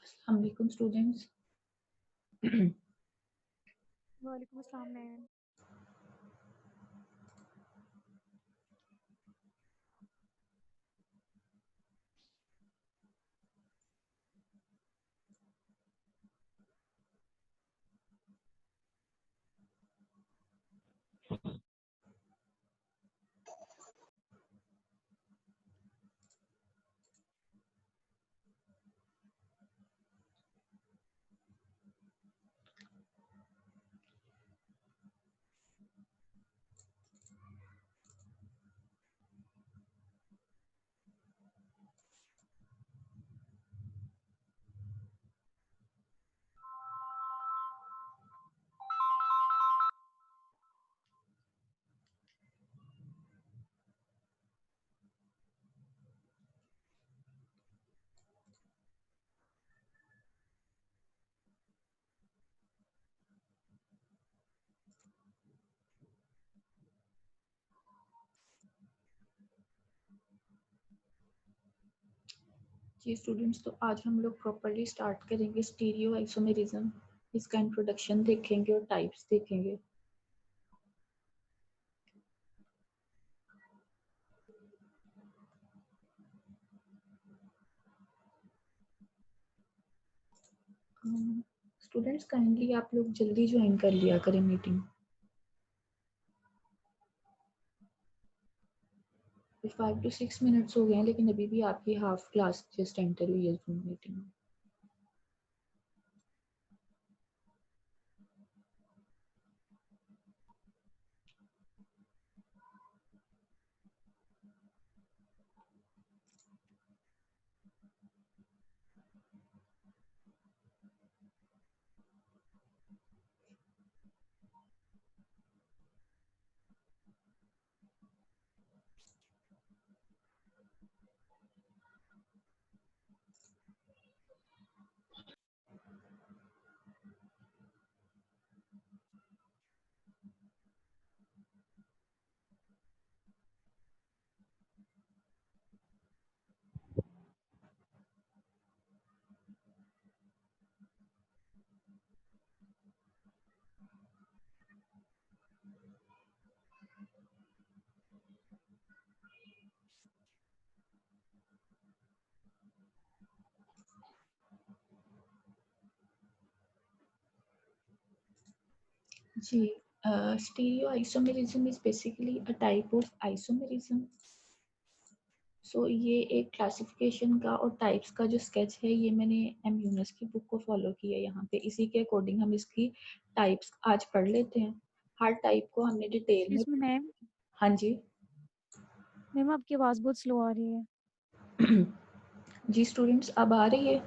Assalamualaikum students. वालेकुम अस्सलाम ma'am. जी students, तो आज हम लोग प्रॉपर्ली स्टार्ट करेंगे स्टीरियो आइसोमेरिज्म। इसका इंट्रोडक्शन देखेंगे और टाइप्स देखेंगे। स्टूडेंट्स काइंडली आप लोग जल्दी ज्वाइन कर लिया करें मीटिंग। 5 to 6 मिनट्स हो गए हैं, लेकिन अभी भी आपकी हाफ क्लास जस्ट एंटर हुई है जूम मीटिंग में। जी, stereo isomerism is basically a type of isomerism. So ये एक क्लासिफिकेशन का और टाइप्स का जो स्केच है, ये मैंने एम यूनस की बुक को फॉलो किया है यहाँ पे। इसी के अकॉर्डिंग हम इसकी टाइप्स आज पढ़ लेते हैं। हर टाइप को हमने डिटेल में। मैम हाँ जी। मैम आपकी आवाज़ बहुत स्लो आ रही है। जी स्टूडेंट्स, अब आ रही है?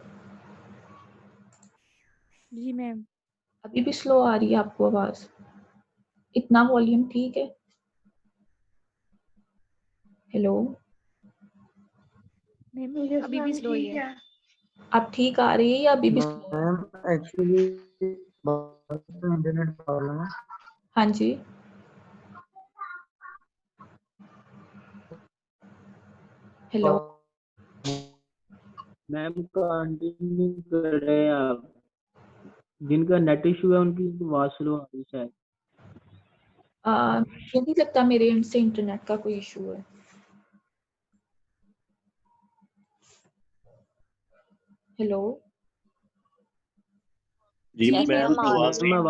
जी मैम। अभी भी स्लो आ रही है आपको आवाज? इतना वॉल्यूम ठीक है? हेलो, मैम अभी भी स्लो ही है। अब ठीक आ रही है या अभी भी स्लो है? मैम एक्चुअली इंटरनेट प्रॉब्लम है। हाँ जी। हेलो, मैम कंटिन्यू कर रहे हैं आप। जिनका नेट इशू है उनकी आवाज स्लो आ रही है शायद। मुझे नहीं लगता मेरे एंड से इंटरनेट का कोई इशू है। हेलो जी जी मैम, मैम आवाज मैम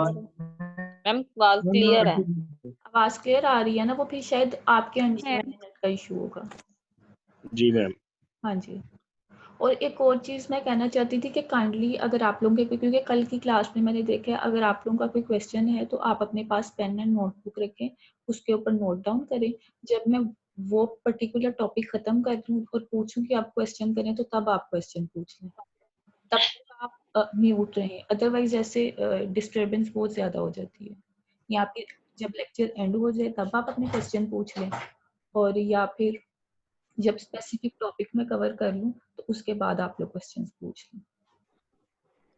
आवाज क्लियर है। आवाज क्लियर आ रही है ना? वो फिर शायद आपके एंड से है। नेट का इशू होगा। जी मैम। हाँ जी। और एक और चीज़ मैं कहना चाहती थी कि काइंडली अगर आप लोगों के, क्योंकि कल की क्लास में मैंने देखा है, अगर आप लोगों का कोई क्वेश्चन है तो आप अपने पास पेन एंड नोटबुक रखें, उसके ऊपर नोट डाउन करें। जब मैं वो पर्टिकुलर टॉपिक खत्म कर दूं और पूछूं कि आप क्वेश्चन करें, तो तब आप क्वेश्चन पूछ लें। तब तक आप म्यूट रहें, अदरवाइज ऐसे डिस्टर्बेंस बहुत ज़्यादा हो जाती है। या आपकी जब लेक्चर एंड हो जाए तब आप अपने क्वेश्चन पूछ लें, और या फिर जब स्पेसिफिक टॉपिक में कवर कर लूं तो उसके बाद आप लोग क्वेश्चंस पूछ लें।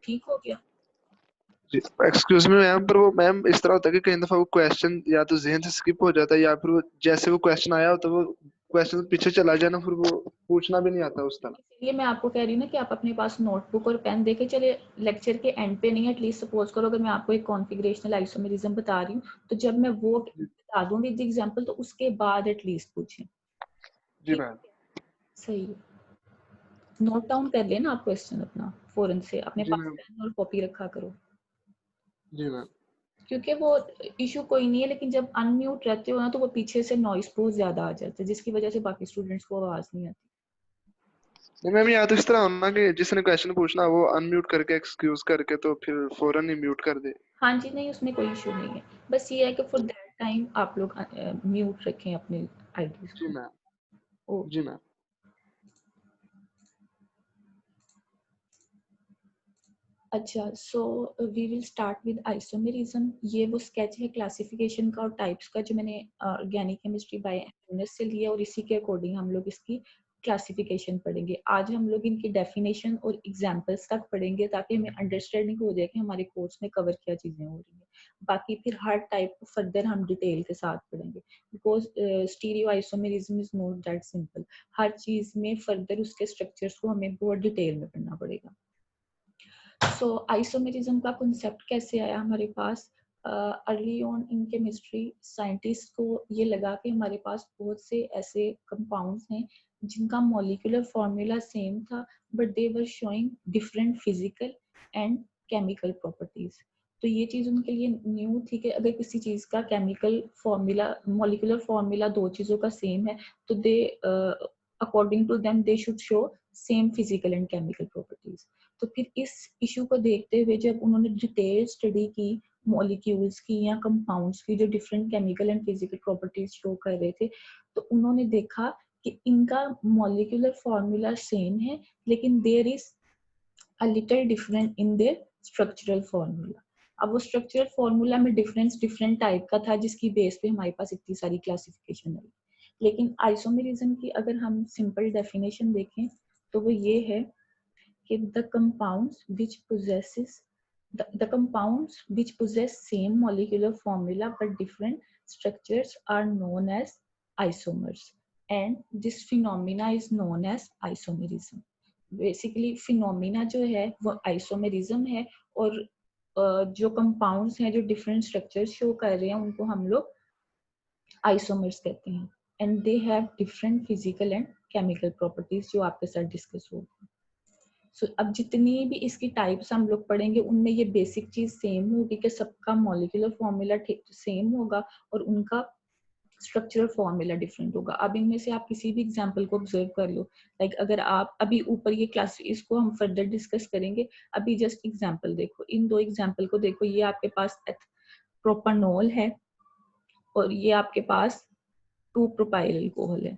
ठीक हो गया? एक्सक्यूज मी मैम, पर वो मैम इस तरह होता है कि कई दफा वो क्वेश्चन या तो जहन से स्किप हो जाता है, या फिर वो जैसे वो क्वेश्चन आया होता है वो क्वेश्चन पीछे चला जाए ना, फिर वो पूछना भी नहीं आता उस तरह। इसलिए मैं आपको कह रही हूँ ना कि आप अपने पास नोटबुक और पेन देके चले, लेक्चर के एंड पे नहीं, एटलीस्ट सपोज करो अगर मैं आपको एक कॉन्फ़िगरेशनल आइसोमेरिज्म बता रही हूँ तो जब मैं वो बता दूँ विद एग्जांपल तो उसके बाद एटलीस्ट पूछें। जी मैम। सही है, नोट डाउन कर लेना आप क्वेश्चन अपना फौरन से, अपने जी पास मैम। पेन और कॉपी रखा करो, जी मैम। क्योंकि वो इशू कोई नहीं है, लेकिन जब अनम्यूट रहते हो ना तो वो पीछे से नॉइस बहुत ज्यादा आ जाता है जिसकी वजह से बाकी स्टूडेंट्स को आवाज नहीं आती। नहीं मैम, या तो इस तरह होना कि जिसने क्वेश्चन पूछना वो अनम्यूट करके एक्सक्यूज करके तो फिर फौरन ही म्यूट कर दे। हाँ जी, नहीं उसमें कोई इशू नहीं है, बस ये है कि फॉर दैट टाइम आप लोग म्यूट रखें अपने आईडीज जी मैम। को। जी मैम। अच्छा, so we will start with isomerism. ये वो स्केच है क्लासिफिकेशन का और टाइप्स का जो मैंने ऑर्गेनिक केमिस्ट्री बाय एमएस से लिया, और इसी के अकॉर्डिंग हम लोग इसकी क्लासिफिकेशन पढ़ेंगे। आज हम लोग इनकी डेफिनेशन और एग्जांपल्स तक पढ़ेंगे ताकि हमें अंडरस्टैंडिंग हो जाए कि हमारे कोर्स में कवर क्या चीजें हो रही है। बाकी फिर हर टाइप को फर्दर हम डिटेल के साथ पढ़ेंगे, because stereo isomerism is not that simple. हर चीज में फर्दर उसके स्ट्रक्चर्स को हमें बहुत डिटेल में पढ़ना पड़ेगा। सो आइसोमेरिज्म का कॉन्सेप्ट कैसे आया हमारे पास? Early on in chemistry scientist को ये लगा कि हमारे पास बहुत से ऐसे कंपाउंड्स हैं जिनका मॉलिक्यूलर फॉर्मूला सेम था, but they were showing different physical and chemical properties. तो ये चीज उनके लिए न्यू थी कि अगर किसी चीज का केमिकल फॉर्मूला, मॉलिक्यूलर फॉर्मूला दो चीजों का सेम है तो they according to them they should show same physical and chemical properties. तो फिर इस इशू को देखते हुए जब उन्होंने डिटेल स्टडी की मॉलिक्यूल्स की या कंपाउंड्स की जो different chemical and physical properties show कर रहे थे, तो उन्होंने देखा कि इनका मॉलिक्यूलर फॉर्मूला सेम है लेकिन there is a little different in their structural formula. अब वो स्ट्रक्चरल फॉर्मूला में डिफरेंस डिफरेंट टाइप का था जिसकी बेस पे हमारे पास इतनी सारी क्लासिफिकेशन आई। लेकिन आइसोमेरिज्म की अगर हम सिंपल डेफिनेशन देखें तो वो ये है कि the compounds which possess same molecular formula but different structures are known as isomers, and this phenomena is known as isomerism. Basically phenomena जो है वो isomerism है, और जो compounds हैं जो different structures show कर रहे हैं उनको हम लोग isomers कहते हैं, and they have different physical and chemical properties जो आपके साथ डिस्कस होगी। So, अब जितनी भी इसकी टाइप्स हम लोग पढ़ेंगे उनमें ये बेसिक चीज सेम होगी कि सबका मॉलिक्यूलर फॉर्मूला सेम होगा और उनका स्ट्रक्चरल फॉर्मूला डिफरेंट होगा। अब इनमें से आप किसी भी एग्जांपल को ऑब्जर्व कर लो, लाइक अगर आप अभी ऊपर ये क्लास, इसको हम फर्दर डिस्कस करेंगे, अभी जस्ट एग्जांपल देखो, इन दो एग्जांपल को देखो, ये आपके पास प्रोपानोल है और ये आपके पास 2 प्रोपाइल अल्कोहल है,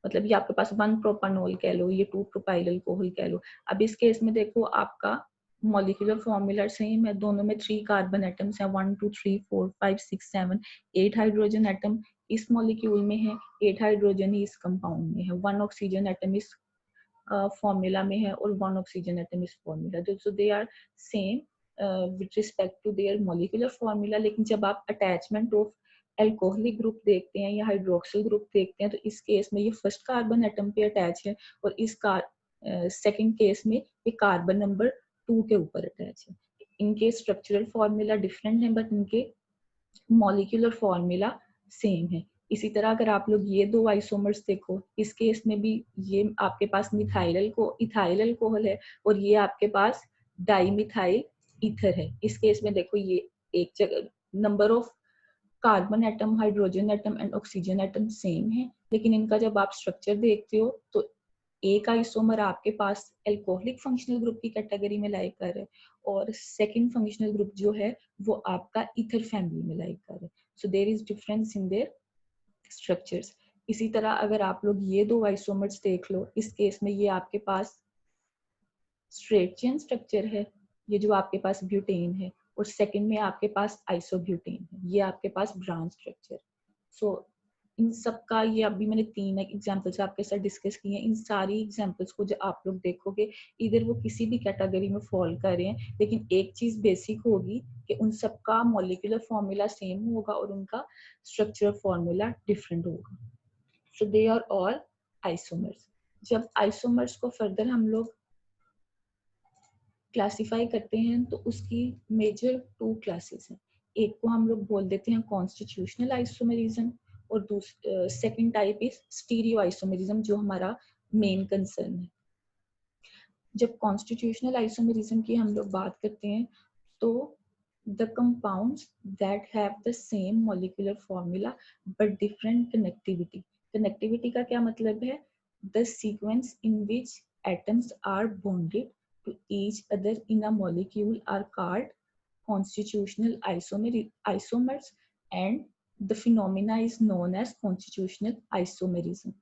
मतलब ये आपके पास 1 प्रोपानोल कह लो, ये 2 प्रोपाइल अल्कोहल कह लो। अब इस केस में देखो आपका मॉलिक्यूलर फॉर्मूला सेम है, दोनों में 3 कार्बन एटम्स हैं, 1 2 3 4 5 6 7 8 हाइड्रोजन एटम इस मॉलिक्यूल में है, 8 हाइड्रोजन ही इस कंपाउंड में है, 1 ऑक्सीजन एटम इस फॉर्मूला में है और 1 ऑक्सीजन एटम इस formula. So they are same with respect to their molecular formula. लेकिन जब आप अटैचमेंट ऑफ एल्कोहलिक ग्रुप देखते हैं या हाइड्रोक्सिल ग्रुप देखते हैं तो इस केस में ये फर्स्ट कार्बन एटम पे अटैच है और इस सेकंड केस में ये कार्बन नंबर 2 के ऊपर अटैच है। इनके स्ट्रक्चरल फॉर्मूला डिफरेंट है बट इनके मॉलिक्यूलर फॉर्मूला सेम है। इसी तरह अगर आप लोग ये दो आइसोमर्स देखो, इस केस में भी ये आपके पास इथाइल अल्कोहल है और ये आपके पास डाइमिथाइल ईथर है। इस केस में देखो ये एक जगह number of carbon atom, hydrogen atom and oxygen atom same है, लेकिन इनका जब आप स्ट्रक्चर देखते हो तो एक आइसोमर आपके पास एल्कोहलिक फंक्शनल ग्रुप की कैटेगरी में लाई कर है और सेकंड फंक्शनल ग्रुप जो है वो आपका ईथर फैमिली में लाई कर है। So there is difference in their structures. इसी तरह अगर आप लोग ये दो आइसोमर्स देख लो, इस केस में ये आपके पास स्ट्रेट चेन स्ट्रक्चर है, ये जो आपके पास ब्यूटेन है, और सेकंड में आपके पास आइसोब्यूटेन है, ये आपके पास ब्रांच स्ट्रक्चर। सो इन सब का ये अभी मैंने 3 एग्जांपल्स आपके साथ डिस्कस किए हैं। इन सारी एग्जांपल्स को जो आप लोग देखोगे इधर वो किसी भी कैटेगरी में फॉल कर रहे हैं, लेकिन एक चीज बेसिक होगी कि उन सब का मॉलिक्यूलर फॉर्मूला सेम होगा और उनका स्ट्रक्चरल फॉर्मूला डिफरेंट होगा। सो दे आर ऑल आइसोमर्स। जब आइसोमर्स को फर्दर हम लोग क्लासिफाई करते हैं तो उसकी मेजर 2 क्लासेस हैं। एक को हम लोग बोल देते हैं कॉन्स्टिट्यूशनल आइसोमेरिज्म और second type is stereo isomerism, जो हमारा मेन कंसर्न है। जब कॉन्स्टिट्यूशनल आइसोमेरिज्म की हम लोग बात करते हैं तो the compounds that have the same molecular formula but different connectivity. Connectivity का क्या मतलब है? The sequence in which atoms are bonded to each other in a molecule are called constitutional isomers and the phenomena is known as constitutional isomerism.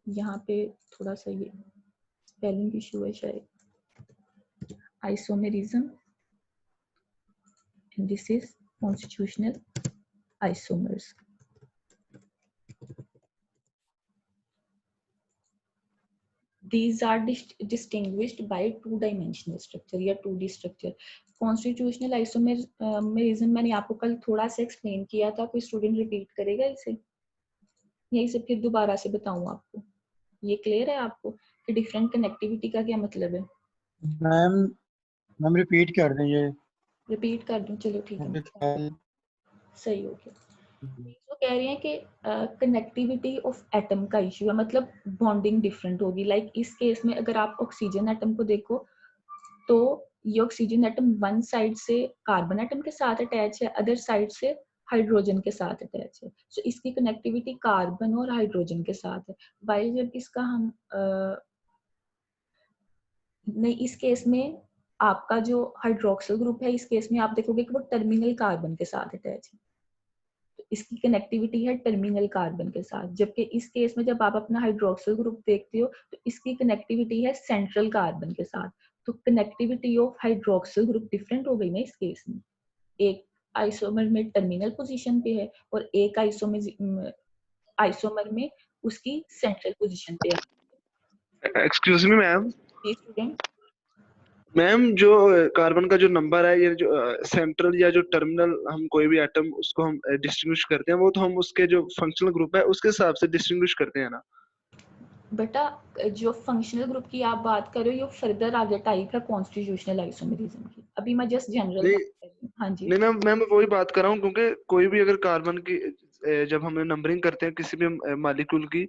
यहाँ पे थोड़ा सा ये spelling issue है शायद। Isomerism and this is constitutional isomers. These are distinguished by two-dimensional structure या 2D structure. Constitutional isomerism मैंने आपको कल थोड़ा सा एक्सप्लेन किया था, कोई स्टूडेंट रिपीट करेगा इसे या इसे फिर दोबारा से बताऊं आपको? ये क्लियर है आपको कि डिफरेंट कनेक्टिविटी का क्या मतलब है? मैम रिपीट कर दें, ये रिपीट कर दूं? चलो ठीक है, सही हो गया। तो कह रहे हैं कि कनेक्टिविटी ऑफ एटम का इशू है, मतलब बॉन्डिंग डिफरेंट होगी। लाइक इस केस में अगर आप ऑक्सीजन एटम को देखो तो ये ऑक्सीजन एटम वन साइड से कार्बन एटम के साथ अटैच है, अदर साइड से हाइड्रोजन के साथ अटैच है। सो इसकी कनेक्टिविटी कार्बन और हाइड्रोजन के साथ है। वाइल जब इसका हम नहीं, इस केस में आपका जो हाइड्रोक्सिल ग्रुप है, इस केस में आप देखोगे कि वो टर्मिनल कार्बन के साथ अटैच है, इसकी कनेक्टिविटी है टर्मिनल कार्बन के साथ। जबकि इस केस में जब आप अपना हाइड्रोक्सिल ग्रुप देखते हो तो इसकी कनेक्टिविटी है सेंट्रल कार्बन के साथ। तो connectivity of hydroxyl group different हो गई ना इस केस में। एक आइसोमर में टर्मिनल पोजीशन पे है और एक आइसोमर में उसकी सेंट्रल पोजीशन पे है। Excuse me ma'am. Student ma'am जो कार्बन का जो नंबर है, ये जो सेंट्रल या जो टर्मिनल हम कोई भी एटम उसको हम डिस्टिंग्विश करते हैं, वो तो हम उसके जो फंक्शनल ग्रुप है उसके हिसाब से डिस्टिंग्विश करते हैं ना बेटा? जो फंक्शनल ग्रुप की आप बात कर रहे हो ये फर्दर आगे टाइप है कॉन्स्टिट्यूशनल आइसोमेरिज्म की। अभी मैं जस्ट जनरल बात कर रही हूँ। हाँ जी नहीं मैम, मैं वही बात कर रहा हूँ क्योंकि कोई भी अगर कार्बन की जब हम नंबरिंग करते हैं किसी भी मॉलिक्यूल की,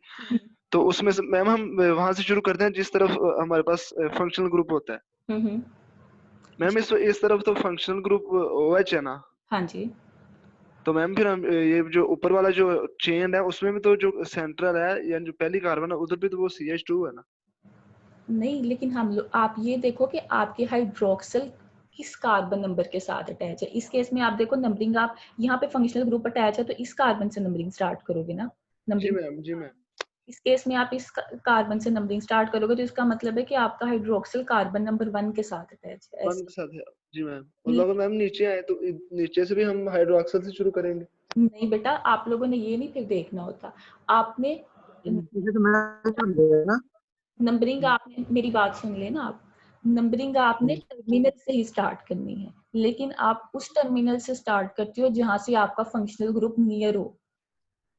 तो उसमें से मैम हम वहां से शुरू करते हैं जिस तरफ हमारे पास फंक्शनल ग्रुप होता है। मैम इस तरफ तो फंक्शनल ग्रुप OH है ना? हाँ जी। तो मैम फिर हम ये जो ऊपर वाला जो चेन है उसमें भी तो जो सेंट्रल है या जो पहली कार्बन है उधर भी तो वो CH2 है ना? नहीं, लेकिन हम लोग आप ये देखो कि आपके हाइड्रोक्सिल किस कार्बन नंबर के साथ अटैच है। इस केस में आप देखो नंबरिंग, आप यहाँ पे फंक्शनल ग्रुप अटैच है तो इस कार्बन से नंबरिंग स्टार्ट करोगे ना। जी नंबरिंग मैम, जी मैम। इस केस में आप इस कार्बन से नंबरिंग स्टार्ट करोगे तो इसका मतलब है कि आपका हाइड्रोक्सिल कार्बन नंबर 1 के साथ अटैच है। वन के साथ है। जी मैम। और अगर मैम नीचे आए तो नीचे से भी हम हाइड्रोक्सिल से शुरू करेंगे? नहीं बेटा, आप लोगों ने ये नहीं फिर देखना होता। आपने नंबरिंग, आपने मेरी बात सुन लेना, आप नंबरिंग आपने टर्मिनल से ही स्टार्ट करनी है, लेकिन आप उस टर्मिनल से स्टार्ट करते हो जहां से आपका फंक्शनल ग्रुप नियर हो।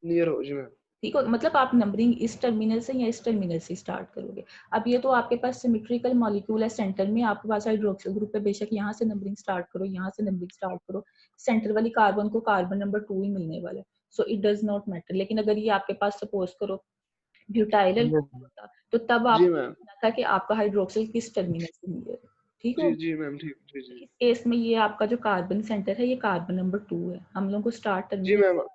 नियर हो। जी मैम। ठीक हो, मतलब आप नंबरिंग इस टर्मिनल से या इस टर्मिनल से स्टार्ट करोगे। अब ये तो आपके पास सिमेट्रिकल मॉलिक्यूल है, सेंटर में आपके पास हाइड्रोक्सिल ग्रुप है, बेशक यहाँ से नंबरिंग स्टार्ट करो, यहाँ से नंबरिंग स्टार्ट करो, सेंटर वाली कार्बन को कार्बन नंबर 2 ही मिलने वाला है। So it does not matter. लेकिन अगर ये आपके पास सपोज करो ब्यूटाइल होता तो तब आप था कि आपका हाइड्रोक्सिल किस टर्मिनल से नियर है। ठीक हो? जी मैम, ठीक। जी जी। इस केस में ये आपका जो कार्बन सेंटर है ये कार्बन नंबर 2 है। हम लोगों को स्टार्ट जी टर्मिनल। मैम,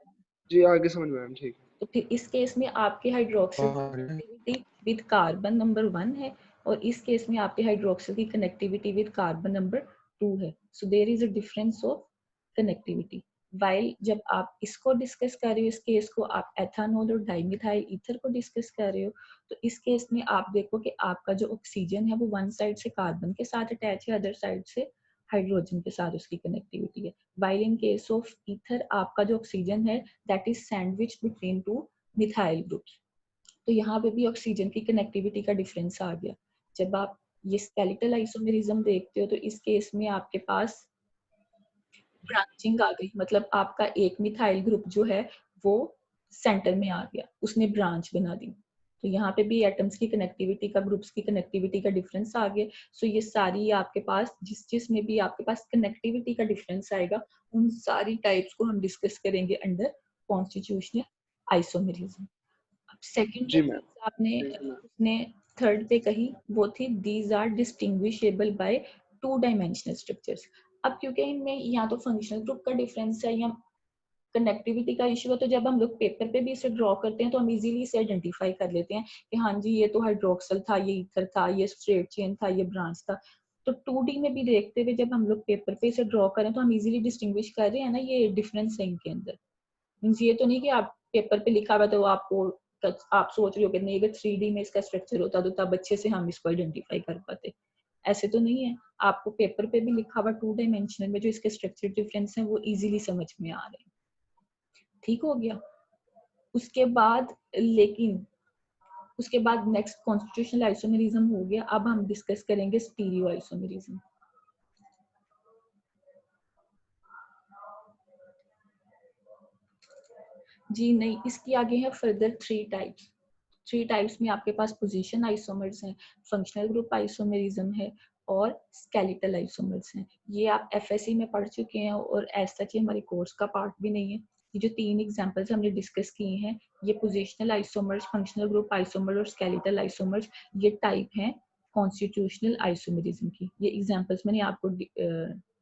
जी आगे समझ में मैम। ठीक। तो फिर इस केस में आपके hydroxyl connectivity with carbon number 1 है और इस केस में आपके हाइड्रोक्सिल की कनेक्टिविटी विद कार्बन नंबर 2 है। So there is a difference of connectivity. While जब आप इसको डिस्कस कर रहे हो, इस केस को आप एथानॉल और डाइमिथाइल ईथर को डिस्कस कर रहे हो, तो इस केस में आप देखो कि आपका जो ऑक्सीजन है वो वन साइड से कार्बन के साथ अटैच है, अदर साइड से हाइड्रोजन के साथ उसकी कनेक्टिविटी है। While in case of ether आपका जो ऑक्सीजन है that is sandwich between two methyl groups. तो यहाँ पे भी ऑक्सीजन की कनेक्टिविटी का डिफरेंस आ गया। जब आप ये स्केलेटल आइसोमेरिज्म देखते हो तो इस केस में आपके पास ब्रांचिंग आ गई, मतलब आपका एक मिथाइल ग्रुप जो है वो सेंटर में आ गया, उसने ब्रांच बना दी। तो यहाँ पे भी एटम्स की कनेक्टिविटी का, ग्रुप्स की कनेक्टिविटी का डिफरेंस आ गया। सो ये सारी आपके पास जिस में भी आपके पास कनेक्टिविटी का डिफरेंस आएगा उन सारी टाइप्स को हम डिस्कस करेंगे अंडर कॉन्स्टिट्यूशनल आइसोमेरिज्म। सेकंड जी जो मैम। चीज आपने उसने थर्ड पे कही वो थी these are distinguishable by two dimensional structures. अब क्योंकि इनमें या तो फंक्शनल ग्रुप का डिफरेंस है या कनेक्टिविटी का इशू है, तो जब हम लोग पेपर पे भी इसे ड्रॉ करते हैं तो हम इजीली इसे आइडेंटिफाई कर लेते हैं कि हाँ जी ये तो हाइड्रोक्सल था, ये ईथर था, ये स्ट्रेट चेन था, ये ब्रांच था। तो 2D में भी देखते हुए जब हम लोग पेपर पे इसे ड्रॉ करें तो हम इजीली डिस्टिंग्विश कर रहे हैं ना, ये डिफरेंस है इनके अंदर। मींस ये तो नहीं कि आप पेपर पे लिखा हुआ तो आपको आप सोच रहे हो कि नहीं अगर 3D में इसका स्ट्रक्चर होता तो तब अच्छे से हम इसको आइडेंटिफाई कर पाते। ऐसे तो नहीं है, आपको पेपर पे भी लिखा हुआ 2 डायमेंशनल में जो इसके स्ट्रक्चर डिफरेंस हैं वो इजीली समझ में आ रहे हैं। ठीक हो गया। उसके बाद लेकिन उसके बाद नेक्स्ट कॉन्स्टिट्यूशनल आइसोमेरिज्म हो गया। अब हम डिस्कस करेंगे स्टीरियो आइसोमेरिज्म। जी नहीं, इसकी आगे है फर्दर 3 टाइप्स। 3 टाइप्स में आपके पास पोजीशन आइसोमर्स हैं, फंक्शनल ग्रुप आइसोमेरिज्म है और स्केलेटल आइसोमर्स हैं। ये आप एफएससी में पढ़ चुके हैं और एज सच ये हमारे कोर्स का पार्ट भी नहीं है। ये जो 3 एग्जांपल्स हमने डिस्कस किए हैं, ये positional isomers, functional group isomer और स्केलेटल आइसोमर्स, ये टाइप हैं कॉन्स्टिट्यूशनल आइसोमेरिज्म की। ये एग्जांपल्स मैंने आपको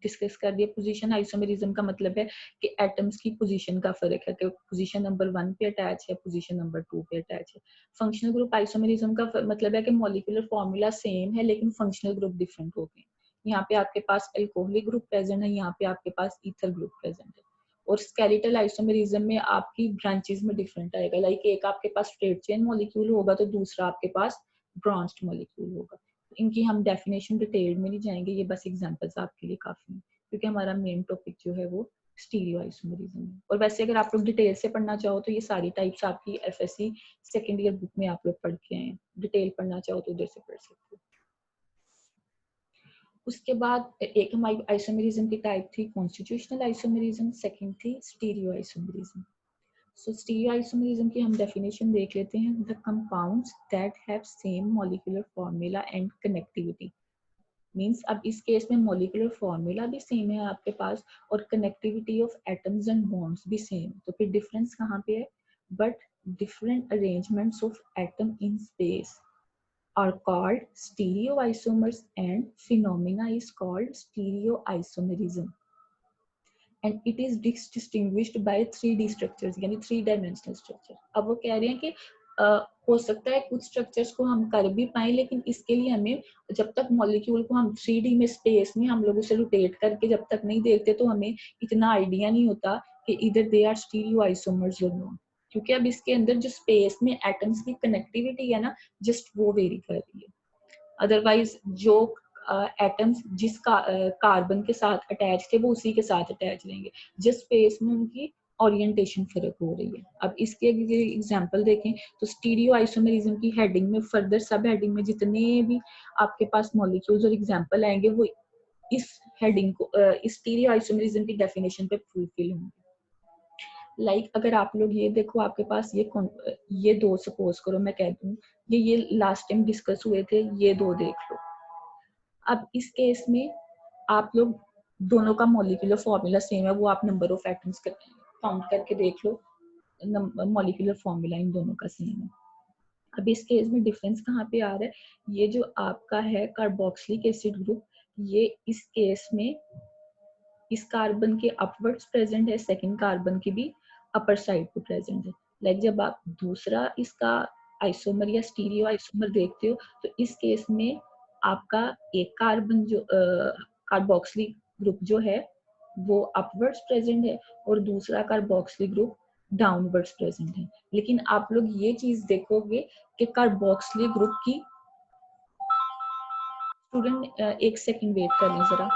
डिस्कस कर दिया। पोजीशन आइसोमेरिज्म का मतलब है कि एटम्स की पोजीशन का फर्क है कि पोजीशन नंबर 1 पे अटैच है, पोजीशन नंबर 2 पे अटैच है। फंक्शनल ग्रुप आइसोमेरिज्म का मतलब है कि मॉलिक्यूलर फॉर्मूला सेम है लेकिन फंक्शनल ग्रुप डिफरेंट हो गए। यहाँ पे आपके पास अल्कोहलिक ग्रुप प्रेजेंट है, यहाँ पे आपके पास ईथर ग्रुप प्रेजेंट है। और स्केलेटल आइसोमेरिज्म में आपकी ब्रांचेस में डिफरेंट आएगा। लाइक एक आपके पास स्ट्रेट चेन मॉलिक्यूल होगा तो दूसरा आपके पास ब्रांच्ड मॉलिक्यूल होगा। इनकी हम डेफिनेशन डिटेल में नहीं जाएंगे, ये बस एग्जांपल्स आपके लिए काफी हैं क्योंकि हमारा मेन टॉपिक जो है वो स्टीरियो आइसोमेरिज्म है। और वैसे अगर आप लोग डिटेल से पढ़ना चाहो तो ये सारी टाइप्स आपकी एफएससी सेकेंड ईयर बुक में आप लोग पढ़ के आए हैं। डिटेल पढ़ना चाहो तो उधर से पढ़ सकते हो। उसके बाद एक हमारी आइसोमेरिज्म की टाइप थी कॉन्स्टिट्यूशनल आइसोमेरिज्म, सेकंड थी स्टीरियो आइसोमेरिज्म। सो स्टीरियो आइसोमेरिज्म की हम डेफिनेशन देख लेते हैं। The compounds that have same molecular formula and connectivity. Means अब इस केस में मॉलिक्यूलर फॉर्मूला भी सेम है आपके पास और connectivity of atoms and bonds भी सेम। तो फिर डिफरेंस कहाँ पे है? But different arrangements of atom in space are called stereoisomers and phenomena is called stereoisomerism and it is distinguished by 3D structures यानी 3 dimensional structure। अब वो कह रहे हैं कि हो सकता है कुछ स्ट्रक्चर्स को हम कर भी पाए लेकिन इसके लिए हमें जब तक मॉलिक्यूल को हम 3D में स्पेस में हम लोग उसे रोटेट करके जब तक नहीं देखते तो हमें इतना आइडिया नहीं होता कि इधर दे आर स्टीरियो आइसोमर्स और नॉट, क्योंकि अब इसके अंदर जो स्पेस में एटम्स की कनेक्टिविटी है ना जस्ट वो वेरी कर रही है। अदरवाइज जो एटम्स जिस कार्बन के साथ अटैच थे वो उसी के साथ अटैच रहेंगे, जिस स्पेस में उनकी ओरिएंटेशन फर्क हो रही है। अब इसके एग्जांपल देखें तो स्टीरियो आइसोमेरिज्म की हेडिंग में फर्दर सब हेडिंग में जितने भी आपके पास मॉलिक्यूल्स और एग्जांपल आएंगे वो इस हेडिंग को इस स्टीरियो आइसोमेरिज्म की डेफिनेशन पे फुलफिल होंगे। लाइक अगर आप लोग ये देखो आपके पास ये दो सपोज करो मैं कह दूं ये लास्ट टाइम डिस्कस हुए थे, ये दो देख लो। अब इस केस में आप लोग दोनों का मॉलिक्यूलर फॉर्मूला सेम है, वो आप नंबर ऑफ एटम्स काउंट करके देख लो, मॉलिक्यूलर फॉर्मूला इन दोनों का सेम है। अब इस केस में डिफरेंस कहाँ पे आ रहा है? ये जो आपका है कार्बोक्सिलिक एसिड ग्रुप, ये इस केस में इस कार्बन के अपवर्ड्स प्रेजेंट है, सेकंड कार्बन की भी अपर साइड पे प्रेजेंट है। लाइक जब आप दूसरा इसका आइसोमर या स्टीरियो आइसोमर देखते हो तो इस केस में आपका एक कार्बन जो कार्बोक्सिलिक ग्रुप जो है वो अपवर्ड्स प्रेजेंट है और दूसरा कार्बोक्सिलिक ग्रुप डाउनवर्ड्स प्रेजेंट है। लेकिन आप लोग ये चीज देखोगे कि कार्बोक्सिलिक ग्रुप की स्टूडेंट एक सेकंड वेट कर लें जरा।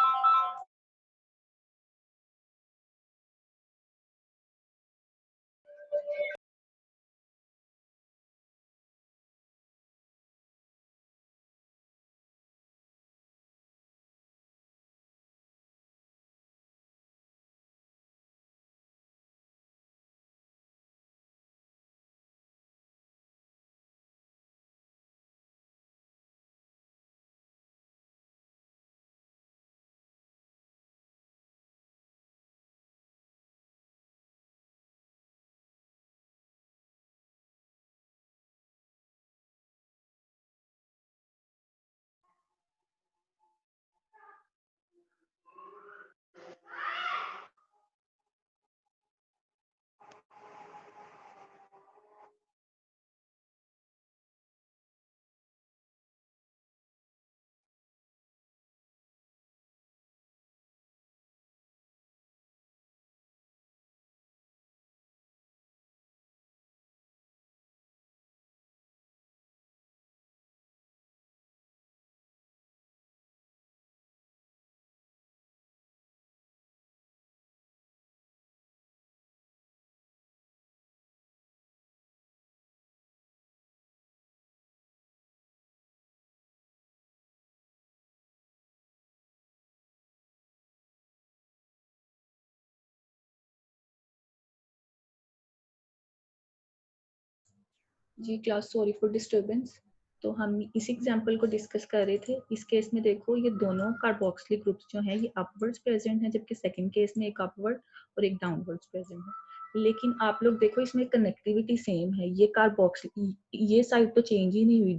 जी क्लास, सॉरी फॉर डिस्टरबेंस। तो हम इस एग्जांपल को डिस्कस कर रहे थे। इस केस में देखो ये दोनों कार्बोक्सिलिक ग्रुप्स जो हैं ये अपवर्ड्स प्रेजेंट हैं, जबकि सेकंड केस में एक अपवर्ड और एक डाउनवर्ड्स प्रेजेंट है। लेकिन आप लोग देखो इसमें कनेक्टिविटी सेम है। ये कार्बोक्सिल ये साइड तो चेंज ही नहीं हुई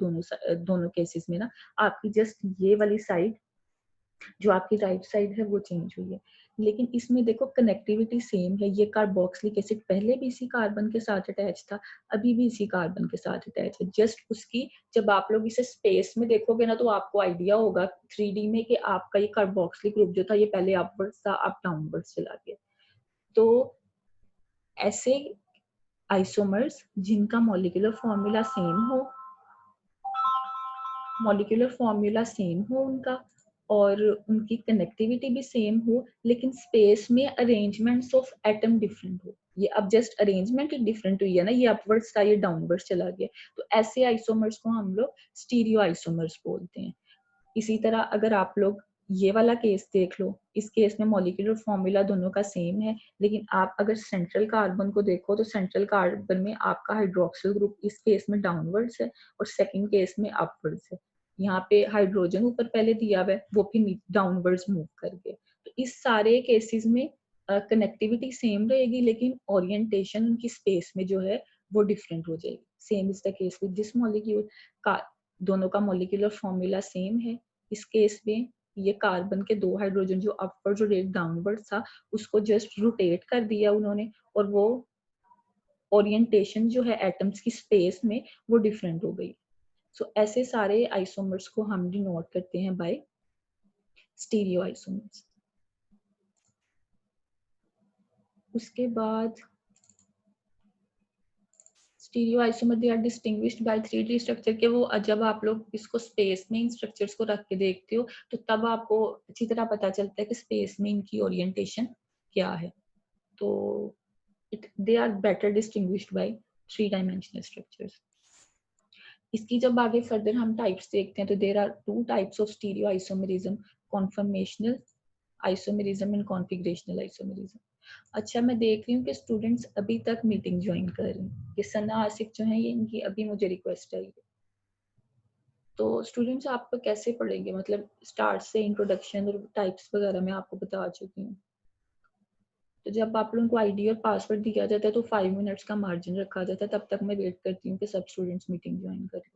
दोनों केसेस में ना। आपकी जस्ट ये वाली साइड जो आपकी राइट साइड है वो चेंज हुई है। लेकिन इसमें देखो कनेक्टिविटी सेम है। ये कार्बोक्सिलिक एसिड पहले भी इसी कार्बन के साथ अटैच था, अभी भी इसी कार्बन के साथ अटैच है। जस्ट उसकी जब आप लोग इसे स्पेस में देखोगे ना तो आपको आइडिया होगा 3D में कि आपका ये कार्बोक्सिलिक ग्रुप जो था ये पहले अपवर्ड्स था, अब डाउनवर्ड्स चला गया। तो ऐसे आइसोमर्स जिनका मॉलिक्यूलर फॉर्मूला सेम हो उनका और उनकी कनेक्टिविटी भी सेम हो, लेकिन स्पेस में अरेंजमेंट्स ऑफ एटम डिफरेंट हो। ये अब जस्ट अरेंजमेंट ही डिफरेंट हुई है ना, ये अपवर्ड्स था ये डाउनवर्ड्स चला गया। तो ऐसे आइसोमर्स को हम लोग स्टीरियो आइसोमर्स बोलते हैं। इसी तरह अगर आप लोग ये वाला केस देख लो, इस केस में मॉलिक्यूलर फॉर्मूला दोनों का सेम है, लेकिन आप अगर सेंट्रल कार्बन को देखो तो सेंट्रल कार्बन में आपका हाइड्रोक्सिल ग्रुप इस केस में डाउनवर्ड्स है और सेकंड केस में अपवर्ड्स है। यहाँ पे हाइड्रोजन ऊपर पहले दिया हुआ है, वो फिर डाउनवर्ड्स मूव कर गए। तो इस सारे केसेस में कनेक्टिविटी सेम रहेगी, लेकिन ओरिएंटेशन उनकी स्पेस में जो है वो डिफरेंट हो जाएगी। Same is the case with this molecule का, दोनों का मॉलिक्यूलर फॉर्मूला सेम है। इस केस में ये कार्बन के दो हाइड्रोजन जो अपवर्ड और एक डाउनवर्ड था उसको जस्ट रोटेट कर दिया उन्होंने, और वो ओरिएंटेशन जो है एटम्स की स्पेस में वो डिफरेंट हो गई। सो ऐसे सारे आइसोमर्स को हम डिनोट करते हैं बाय स्टीरियो आइसोमर्स। उसके बाद stereo isomer they are distinguished by 3D structure के वो जब आप लोग इसको स्पेस में इन स्ट्रक्चर्स को रख के देखते हो तो तब आपको अच्छी तरह पता चलता है कि स्पेस में इनकी ओरिएंटेशन क्या है। तो they are better distinguished by 3 dimensional structures. इसकी जब आगे फर्दर हम टाइप्स देखते हैं तो there are 2 types of stereoisomerism, conformational isomerism and configurational isomerism. अच्छा, मैं देख रही हूँ कि स्टूडेंट्स अभी तक मीटिंग ज्वाइन कर रहे हैं। ये सना आसिफ जो है ये इनकी अभी मुझे रिक्वेस्ट आई है। तो स्टूडेंट्स आप कैसे पढ़ेंगे, मतलब स्टार्ट से इंट्रोडक्शन और टाइप्स वगैरह मैं आपको बता चुकी हूँ। तो जब आप लोगों को आईडी और पासवर्ड दिया जाता है तो 5 मिनट्स का मार्जिन रखा जाता है, तब तक मैं वेट करती हूँ कि सब स्टूडेंट्स मीटिंग ज्वाइन करें।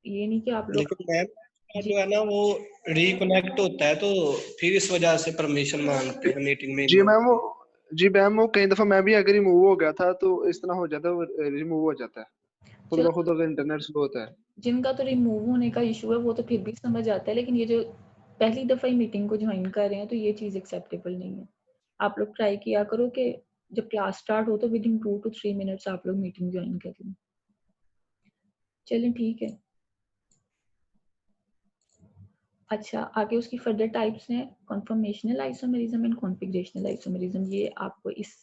ये नहीं कि आप लोग लेकिन मैम जो है ना वो रिकनेक्ट होता है तो फिर इस वजह से परमिशन मांगते हैं मीटिंग में। जी मैम वो कई दफा मैं भी अगर रिमूव हो गया था तो इस तरह हो जाता है, रिमूव हो जाता है खुद ब खुद अगर इंटरनेट स्लो होता है। जिनका तो रिमूव होने का इशू है वो तो फिर भी समझ आता है, लेकिन ये जो पहली दफा ही मीटिंग को ज्वाइन कर रहे हैं तो ये चीज एक्सेप्टेबल नहीं है। आप लोग ट्राई किया करो कि जब क्लास स्टार्ट हो तो विद इन 2 to 3 मिनट्स आप लोग मीटिंग ज्वाइन कर लें। चलें ठीक है। अच्छा, आगे उसकी फर्दर टाइप्स हैं कॉन्फर्मेशनल आइसोमेरिज्म एंड कॉन्फिगरेशनल आइसोमेरिज्म। ये आपको इस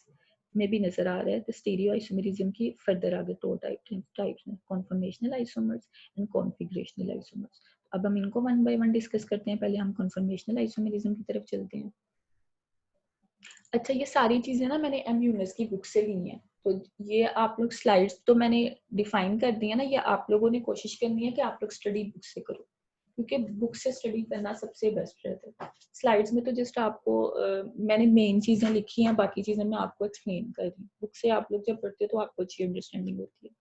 में भी नजर आ रहा है। तो स्टीरियो आइसोमेरिज्म की फर्दर आगे 2 टाइप्स हैं, कॉन्फर्मेशनल आइसोमर्स एंड कॉन्फिगरेशनल आइसोमर्स। अब हम इनको वन बाय वन डिस्कस करते हैं। पहले हम कॉन्फर्मेशनल आइसोमेरिज्म की तरफ चलते हैं। अच्छा, ये सारी चीजें ना मैंने एम यूनिस की बुक से ली हैं, तो ये आप लोग स्लाइड्स तो मैंने डिफाइन कर दी है ना, ये आप लोगों ने कोशिश करनी है कि आप लोग स्टडी बुक से करो, क्योंकि बुक से स्टडी करना सबसे बेस्ट रहता है। स्लाइड्स में तो जस्ट आपको मैंने मेन चीजें लिखी हैं, बाकी चीजें मैं आपको एक्सप्लेन कर रही हूँ। बुक से आप लोग जब पढ़ते हो तो आपको अच्छी अंडरस्टैंडिंग होती है।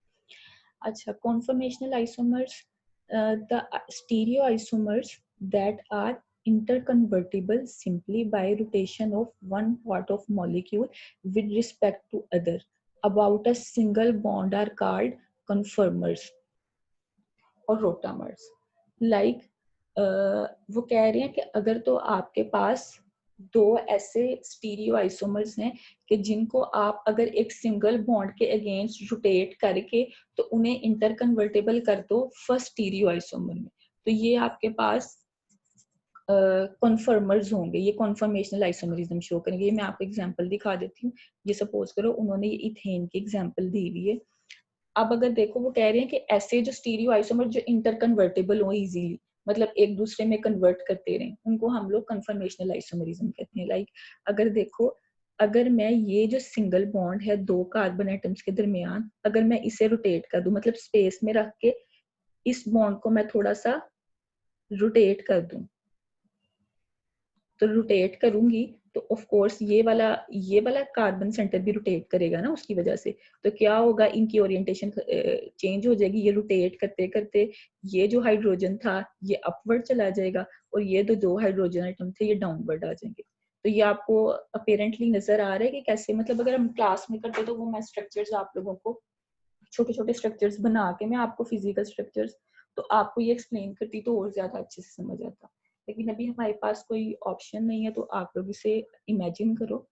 अच्छा, conformational isomers, the stereoisomers that are interconvertible simply by rotation of one part of molecule with respect to other about a single bond are called conformers or rotamers. Like वो कह रहे हैं कि अगर तो आपके पास दो ऐसे स्टीरियो आइसोमर्स हैं कि जिनको आप अगर एक सिंगल बॉन्ड के अगेंस्ट रोटेट करके तो उन्हें इंटरकन्वर्टेबल कर दो फर्स्ट स्टीरियो आइसोमर में, तो ये आपके पास कॉन्फर्मर्स होंगे। ये कॉन्फर्मेशनल आइसोमरिज्म शो करेंगे। ये मैं आपको एग्जांपल दिखा देती हूँ। ये सपोज करो उन्होंने ये इथेन की एग्जांपल दी हुई है। अब अगर देखो वो कह रहे हैं कि ऐसे जो स्टीरियो आइसोमर जो इंटरकन्वर्टेबल हो इजीली, मतलब एक दूसरे में कन्वर्ट करते रहें, उनको हम लोग कन्फर्मेशनल आइसोमरिज्म कहते हैं। लाइक अगर देखो अगर मैं ये जो सिंगल बॉन्ड है दो कार्बन एटम्स के दरमियान, अगर मैं इसे रोटेट कर दूं, मतलब स्पेस में रख के इस बॉन्ड को मैं थोड़ा सा रोटेट कर दूं, तो रोटेट करूंगी तो ऑफ कोर्स ये वाला कार्बन सेंटर भी रोटेट करेगा ना उसकी वजह से। तो क्या होगा, इनकी ओरिएंटेशन चेंज हो जाएगी। ये रोटेट करते करते ये जो हाइड्रोजन था ये अपवर्ड चला जाएगा और ये दो हाइड्रोजन आइटम थे ये डाउनवर्ड आ जाएंगे। तो ये आपको अपेरेंटली नजर आ रहा है कि कैसे, मतलब अगर हम क्लास में करते तो वो मैं स्ट्रक्चर्स आप लोगों को छोटे छोटे स्ट्रक्चर्स बना के मैं आपको फिजिकल स्ट्रक्चर्स तो आपको ये एक्सप्लेन करती तो और ज्यादा अच्छे से समझ आता। लेकिन अभी हमारे पास कोई ऑप्शन नहीं है, तो आप लोग इसे इमेजिन करो।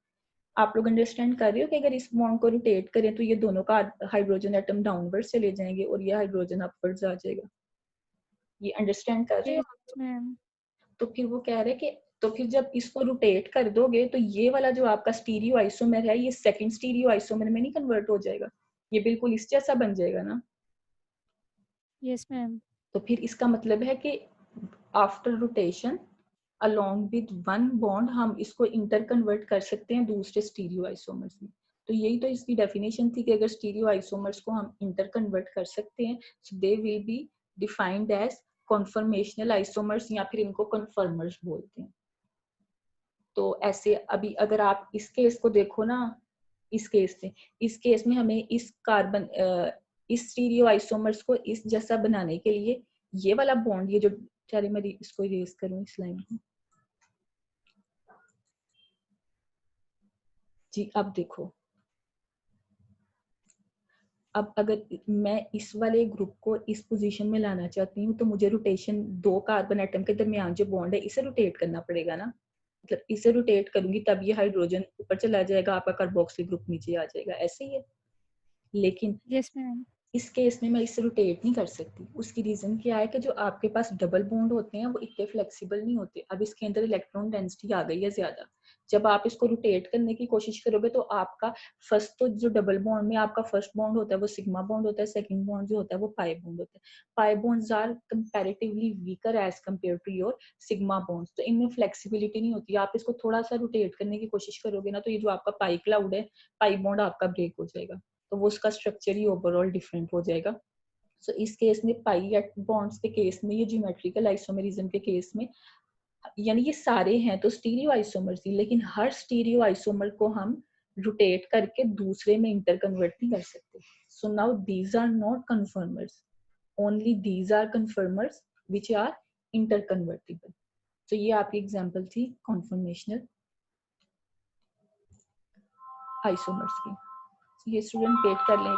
आप लोग अंडरस्टैंड कर रहे हो कि अगर इस बॉन्ड को रोटेट करें तो ये दोनों का हाइड्रोजन एटम डाउनवर्ड्स चले जाएंगे और ये हाइड्रोजन अपवर्ड्स आ जाएगा। ये अंडरस्टैंड कर रहे हो? Yes ma'am. तो फिर वो कह रहे कि तो फिर जब इसको रोटेट कर दोगे तो ये वाला जो आपका स्टीरियो आइसोमर है ये सेकंड स्टीरियो आइसोमर में नहीं कन्वर्ट हो जाएगा, ये बिल्कुल इस जैसा बन जाएगा ना। Yes ma'am. तो फिर इसका मतलब है कि after rotation along with one bond हम इसको इंटर कन्वर्ट कर सकते हैं दूसरे स्टीरियो आइसोमर्स में। तो यही तो इसकी डेफिनेशन थी कि अगर स्टीरियो आइसोमर्स को हम इंटर कन्वर्ट कर सकते हैं so they will be defined as conformational isomers, या फिर इनको कन्फर्मर्स बोलते हैं। तो ऐसे अभी अगर आप इस केस को देखो ना, इस केस में हमें इस कार्बन इस स्टीरियो आइसोमर्स को इस जैसा बनाने के लिए ये वाला बॉन्ड, ये जो चलिए मैं इसको इरेज करूं इस लाइन को जी। अब देखो, अब अगर मैं इस वाले ग्रुप को इस पोजीशन में लाना चाहती हूँ तो मुझे रोटेशन दो कार्बन एटम के दरमियान जो बॉन्ड है इसे रोटेट करना पड़ेगा ना। मतलब इसे रोटेट करूंगी तब ये हाइड्रोजन ऊपर चला जाएगा, आपका कार्बोक्सिल ग्रुप नीचे आ जाएगा, ऐसे ही है। लेकिन यस मैम। इस केस में मैं इसे रोटेट नहीं कर सकती। उसकी रीजन क्या है कि जो आपके पास डबल बॉन्ड होते हैं वो इतने फ्लेक्सिबल नहीं होते। अब इसके अंदर इलेक्ट्रॉन डेंसिटी आ गई है ज्यादा। जब आप इसको रोटेट करने की कोशिश करोगे तो आपका फर्स्ट तो जो डबल बॉन्ड में आपका फर्स्ट बॉन्ड होता है वो सिग्मा बॉन्ड होता है, सेकंड बॉन्ड जो होता है वो पाई बॉन्ड होता है। Pi bonds are comparatively weaker as compare to your sigma bonds. तो इनमें फ्लेक्सिबिलिटी नहीं होती। आप इसको थोड़ा सा रोटेट करने की कोशिश करोगे ना तो ये जो आपका पाई क्लाउड है, पाई बॉन्ड आपका ब्रेक हो जाएगा, तो वो उसका स्ट्रक्चर ही ओवरऑल डिफरेंट हो जाएगा। सो इस केस में पाई बॉन्ड्स के केस में, ये ज्योमेट्रिकल आइसोमेरिज्म के केस में, यानी ये सारे हैं तो स्टीरियो आइसोमर्स ही, लेकिन हर स्टीरियो आइसोमर को हम रोटेट करके दूसरे में इंटर कन्वर्ट नहीं कर सकते। So now these are not conformers, only these are conformers which are interconvertible. तो ये आपकी एग्जांपल थी कॉन्फर्मेशनल आइसोमर्स की। ये स्टूडेंट वेट कर लें।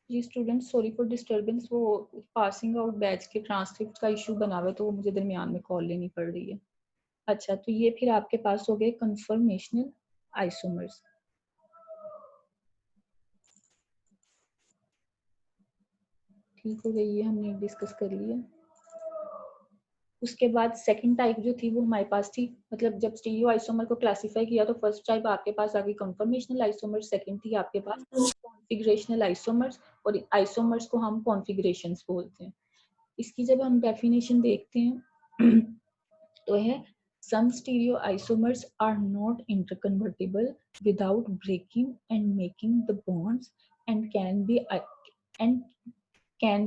जी स्टूडेंट, सॉरी फॉर डिस्टरबेंस, वो पासिंग आउट बैच के ट्रांसक्रिप्ट का इशू बना हुआ है तो वो मुझे दरमियान में कॉल लेनी पड़ रही है। अच्छा, तो ये फिर आपके पास हो गए कन्फर्मेशनल आइसोमर्स। ठीक हो गई, ये हमने डिस्कस कर लिया। उसके बाद सेकंड टाइप जो थी वो हमारे पास थी, मतलब जब स्टीरियो आइसोमर को क्लासिफाई किया तो फर्स्ट टाइप आपके पास आ गई कन्फर्मेशनल आइसोमर, सेकंड थी आपके पास कॉन्फिगरेशनल आइसोमर्स, और आइसोमर्स को हम कॉन्फिगरेशंस बोलते हैं। इसकी जब हम डेफिनेशन देखते हैं तो है some stereoisomers are not interconvertible without breaking and making the bonds and can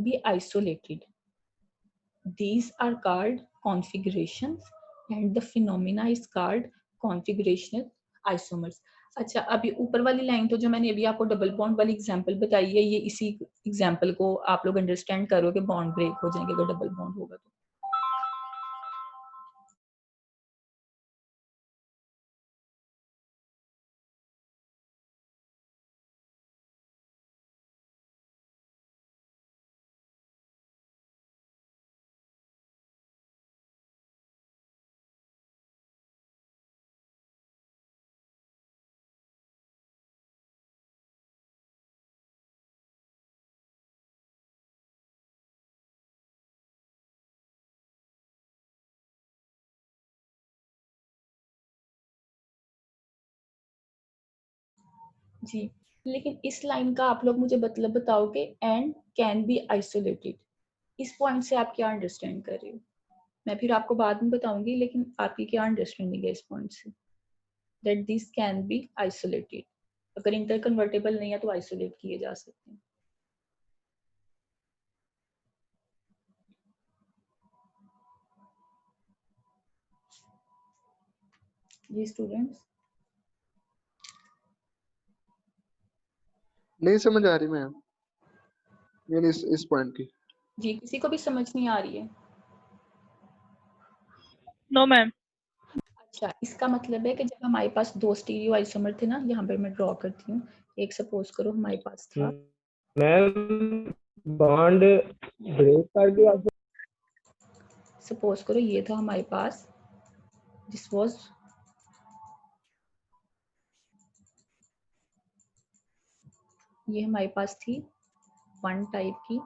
be isolated. These are called configurations and the phenomena is called configurational isomers. अच्छा, अभी ऊपर वाली लाइन तो जो मैंने अभी आपको डबल बॉन्ड वाली एग्जांपल बताई है, ये इसी एग्जांपल को आप लोग अंडरस्टैंड करोगे, बॉन्ड ब्रेक हो जाएंगे अगर डबल बॉन्ड होगा तो। जी, लेकिन इस लाइन का आप लोग मुझे मतलब बताओ कि एंड कैन बी आइसोलेटेड, इस पॉइंट से आप क्या अंडरस्टैंड कर रहे हो? मैं फिर आपको बाद में बताऊंगी, लेकिन आपकी क्या अंडरस्टैंडिंग है इस पॉइंट से, that this can be isolated? अगर इंटर कन्वर्टेबल नहीं है तो आइसोलेट किए जा सकते हैं। जी स्टूडेंट्स, नहीं समझ आ रही मैम, यानी इस पॉइंट की। जी किसी को भी समझ नहीं आ रही है? No ma'am. अच्छा, इसका मतलब है कि जब हमारे पास दो स्टीरियो आइसोमर थे ना, यहाँ पे मैं ड्रॉ करती हूँ, एक सपोज करो हमारे पास था, मैम बॉन्ड ब्रेक कर दिया। सपोज करो ये था हमारे पास, दिस वाज ये हमारे पास थी वन टाइप की,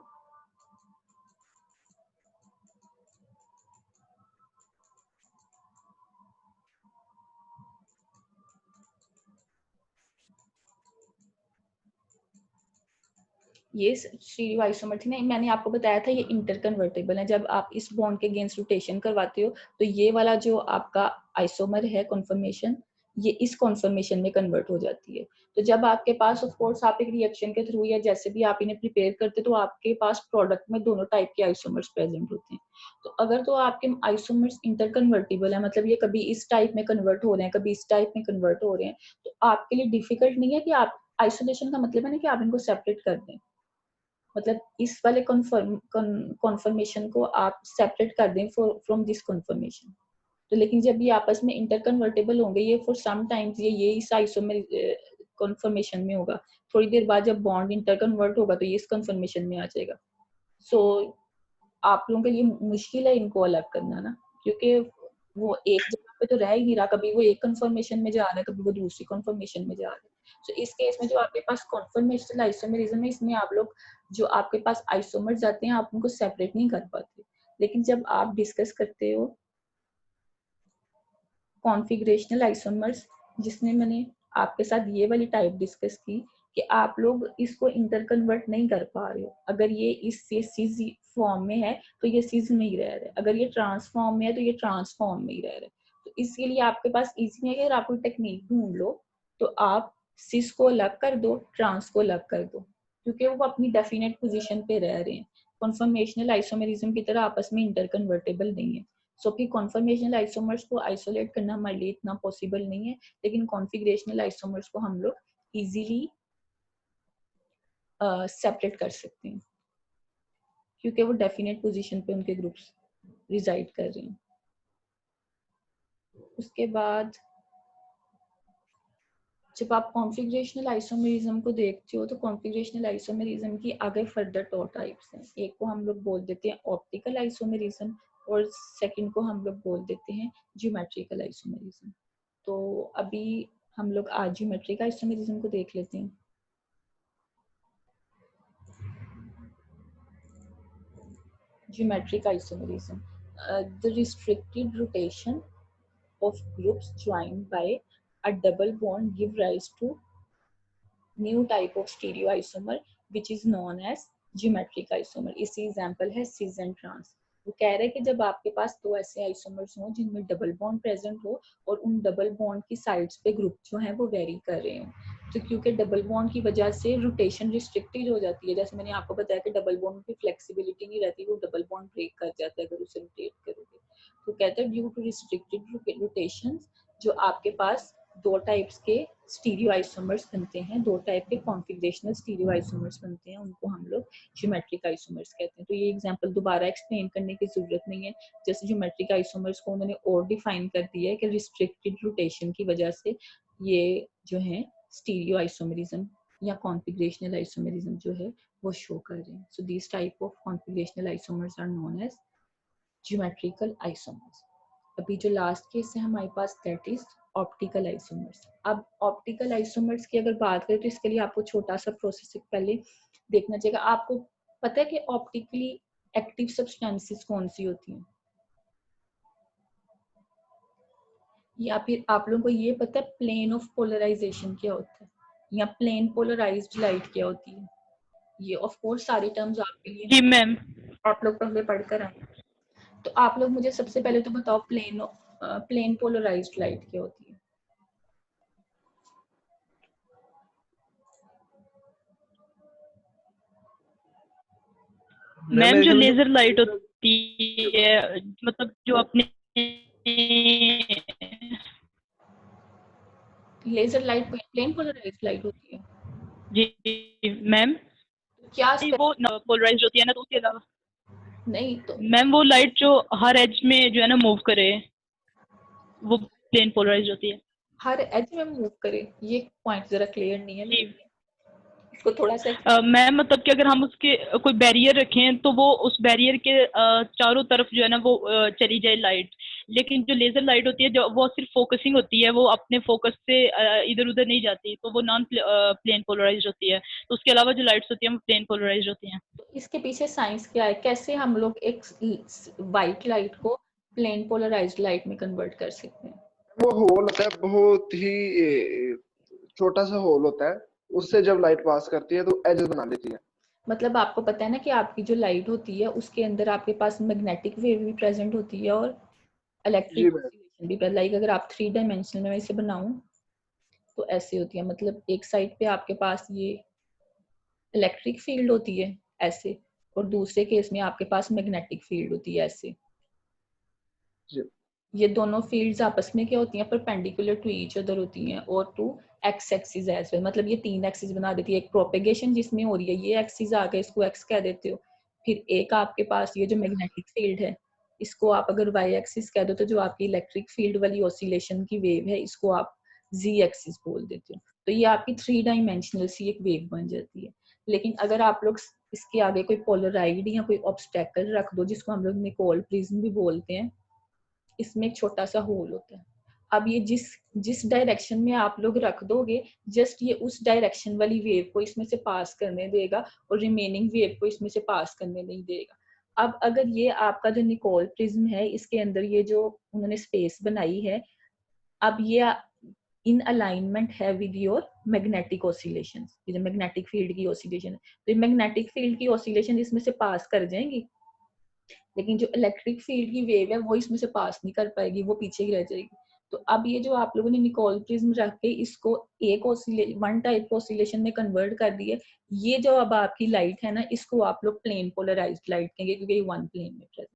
ये स्टीरियो आइसोमर थी ना, मैंने आपको बताया था ये इंटर कन्वर्टेबल है। जब आप इस बॉन्ड के अगेंस्ट रोटेशन करवाते हो तो ये वाला जो आपका आइसोमर है कॉन्फर्मेशन, ये इस कॉन्फर्मेशन में कन्वर्ट हो जाती है। तो जब आपके पास ऑफ कोर्स आप एक रिएक्शन के थ्रू या जैसे भी आप इन्हें प्रिपेयर करते तो आपके पास प्रोडक्ट में दोनों टाइप के आइसोमर्स प्रेजेंट होते हैं। तो अगर तो आपके आइसोमर्स इंटर कन्वर्टेबल है, मतलब ये कभी इस टाइप में कन्वर्ट हो रहे हैं कभी इस टाइप में कन्वर्ट हो रहे हैं, तो आपके लिए डिफिकल्ट नहीं है कि आप आइसोलेशन का मतलब है ना कि आप इनको सेपरेट कर दें, मतलब इस वाले कॉन्फर्मेशन को आप सेपरेट कर दें फ्रॉम दिस कॉन्फर्मेशन। तो लेकिन जब ये आपस में इंटर कन्वर्टेबल होंगे, ये फॉर सम टाइम्स ये इस आइसोमर कॉन्फर्मेशन में होगा, थोड़ी देर बाद जब बॉन्ड इंटर कन्वर्ट होगा तो ये इस कन्फर्मेशन में आ जाएगा। सो आप लोगों के लिए मुश्किल है इनको अलग करना ना, क्योंकि वो एक जगह पे तो रह ही नहीं रहा, कभी वो एक कन्फर्मेशन में जा रहा है कभी वो दूसरी कन्फर्मेशन में जा रहा है। तो इस केस में जो आपके पास कॉन्फर्मेशनल आइसोमेरिज्म है, इसमें आप लोग जो आपके पास आइसोमर्स आते हैं आप उनको सेपरेट नहीं कर पाते। लेकिन जब आप डिस्कस करते हो कॉन्फिगरेशनल आइसोमर्स, जिसमें मैंने आपके साथ ये वाली टाइप डिस्कस की कि आप लोग इसको इंटर कन्वर्ट नहीं कर पा रहे हो, अगर ये इस सिज फॉर्म में है तो ये सिज में ही रह रहे, अगर ये ट्रांसफॉर्म में है तो ये ट्रांसफॉर्म में ही रह रहे। तो इसके लिए आपके पास इजी है कि अगर आप कोई टेक्निक ढूंढ लो तो आप सिस को अलग कर दो, ट्रांस को अलग कर दो, क्योंकि वो अपनी डेफिनेट पोजीशन पे रह रहे हैं। कॉन्फर्मेशनल आइसोमेरिज्म की तरह आपस में इंटर कन्वर्टेबल नहीं है। सो फिर कॉन्फर्मेशनल आइसोमर्स को आइसोलेट करना हमारे लिए इतना पॉसिबल नहीं है, लेकिन कॉन्फिगरेशनल आइसोमर्स को हम लोग इजीली सेपरेट कर सकते हैं, क्योंकि वो डेफिनेट पोजीशन पे उनके ग्रुप्स रिजाइड कर रहे हैं। उसके बाद जब आप कॉन्फिगरेशनल आइसोमेरिज्म को देखते हो तो कॉन्फिगरेशनल आइसोमेरिज्म की आगे फर्दर दो टाइप्स हैं। एक को हम लोग बोल देते हैं ऑप्टिकल आइसोमेरिज्म और सेकंड को हम लोग बोल देते हैं ज्योमेट्रिकल आइसोमेरिज्म। तो अभी हम लोग आज ज्योमेट्रिकल आइसोमेरिज्म को देख लेते हैं। Geometric isomerism, the restricted rotation of groups joined by a double bond give rise to new type of stereoisomer which is known as geometric isomer. इसी एग्जांपल है cis and trans। वो कह रहे हैं कि जब आपके पास दो ऐसे आइसोमर्स हों जिनमें डबल बॉन्ड प्रेजेंट हो और उन डबल बॉन्ड की साइड्स पे ग्रुप जो है वो वेरी कर रहे हो, तो क्योंकि डबल बॉन्ड की वजह से रोटेशन रिस्ट्रिक्टेड हो जाती है, जैसे मैंने आपको बताया कि डबल बॉन्ड की फ्लेक्सिबिलिटी नहीं रहती, वो डबल बॉन्ड ब्रेक कर जाता है अगर उसे रोटेट करोगे। तो कहते हैं ड्यू टू रिस्ट्रिक्टेड रोटेशन जो आपके पास दो टाइप्स के स्टीरियो आइसोमर्स बनते हैं, दो टाइप के कॉन्फिगरेशनल स्टीरियो आइसोमर्स बनते हैं, उनको हम लोग ज्योमेट्रिक आइसोमर्स कहते हैं। तो ये एग्जांपल दोबारा एक्सप्लेन करने की जरूरत नहीं है, जैसे ज्योमेट्रिक आइसोमर्स को उन्होंने और डिफाइन कर दिया है कि रिस्ट्रिक्टेड रोटेशन की वजह से ये जो है स्टीरियो आइसोमेरिज्म या कॉन्फिगरेशनल आइसोमेरिज्म जो है वो शो कर रहे हैं। So this type of configurational isomers are known as geometrical isomers. अभी जो लास्ट केस है हमारे पास दैट इज ऑप्टिकल आइसोमर्स। अब ऑप्टिकल आइसोमर्स की अगर बात करें तो इसके लिए आपको छोटा सा प्रोसेस पहले देखना चाहिए। आपको पता है कि ऑप्टिकली एक्टिव सब्सटेंसेस कौन सी होती हैं, या फिर आप लोगों को ये पता है प्लेन ऑफ पोलराइजेशन क्या होता है? या प्लेन पोलराइज्ड लाइट क्या होती है? ये ऑफ कोर्स सारे टर्म्स आपके लिए जी मैम। आप लोग पहले पढ़कर आए। तो आप लोग मुझे सबसे पहले तो बताओ प्लेन पोलराइज्ड लाइट क्या होती है? मैम जो लेजर लाइट होती है, मतलब जो अपने laser light plane polarised light होती है। जी मैम, क्या वो पोलराइज्ड होती है ना, तो उसके अलावा नहीं तो मैम वो लाइट जो हर एज में जो है ना मूव करे, वो प्लेन पोलराइज्ड होती है। हर एज में मूव करे, ये पॉइंट जरा क्लियर नहीं है, जी इसको थोड़ा सा मैम, मतलब कि अगर हम उसके कोई बैरियर रखें तो वो उस बैरियर के चारों तरफ जो है ना वो चली जाए लाइट, लेकिन जो लेजर लाइट होती है जो वो सिर्फ फोकसिंग होती है, वो अपने फोकस से इधर उधर नहीं जाती, तो वो नॉन प्लेन पोलराइज्ड होती है। तो उसके अलावा जो लाइट्स होती है वो प्लेन पोलराइज्ड होती हैं। तो इसके पीछे साइंस क्या है, कैसे हम लोग एक वाइट लाइट को प्लेन पोलराइज्ड लाइट में कन्वर्ट कर सकते हैं? वो होल होता है, बहुत ही छोटा सा होल होता है, उससे जब लाइट पास करती है तो एजेस बना लेती है। मतलब आपको पता है ना कि आपकी जो लाइट होती है उसके अंदर आपके पास मैग्नेटिक वेव भी प्रेजेंट होती है और इलेक्ट्रिक जी मैम। ऑसिलेशन भी। लाइक अगर आप 3 डायमेंशनल में इसे बनाऊं तो ऐसे होती है, मतलब एक साइड पे आपके पास ये इलेक्ट्रिक फील्ड होती है ऐसे, और दूसरे केस में आपके पास मैग्नेटिक फील्ड होती है ऐसे। जी ये दोनों फील्ड्स आपस में क्या होती हैं, परपेंडिकुलर टू ईच अदर होती हैं और to x axis as well. मतलब ये 3 एक्सिस बना देती है, एक प्रोपेगेशन जिसमें हो रही है, ये एक्सिस आ गए, इसको एक्स कह देते हो। फिर एक आपके पास ये जो मैग्नेटिक फील्ड है, इसको आप अगर वाई एक्सिस कह दो, तो जो आपकी इलेक्ट्रिक फील्ड वाली ऑसिलेशन की वेव है इसको आप जी एक्सिस बोल देते हो। तो ये आपकी 3 डायमेंशनल सी एक वेव बन जाती है। लेकिन अगर आप लोग इसके आगे कोई पोलराइड या कोई ऑब्स्टेकल रख दो, जिसको हम लोग निकोल प्रिज्म भी बोलते हैं, इसमें एक छोटा सा होल होता है। अब ये जिस डायरेक्शन में आप लोग रख दोगे, जस्ट ये उस डायरेक्शन वाली वेव को इसमें से पास करने देगा और रिमेनिंग वेव को इसमें से पास करने नहीं देगा। अब अगर ये आपका जो निकोल प्रिज्म है, इसके अंदर ये जो उन्होंने स्पेस बनाई है, अब ये इन अलाइनमेंट है विद योर मैग्नेटिक ऑसिलेशन, ये जो मैग्नेटिक फील्ड की ऑसिलेशन है, तो ये मैग्नेटिक फील्ड की ऑसिलेशन इसमें से पास कर जाएंगी, लेकिन जो इलेक्ट्रिक फील्ड की वेव है वो इसमें से पास नहीं कर पाएगी, वो पीछे ही रह जाएगी। तो अब ये जो आप लोगों ने निकोल प्रिज्म रख के इसको एक वन टाइप ऑसिलेशन में कन्वर्ट कर दिया, ये जो अब आपकी लाइट है ना, इसको आप लोग प्लेन पोलराइज्ड लाइट कहेंगे, क्योंकि ये वन प्लेन में प्रेजेंट।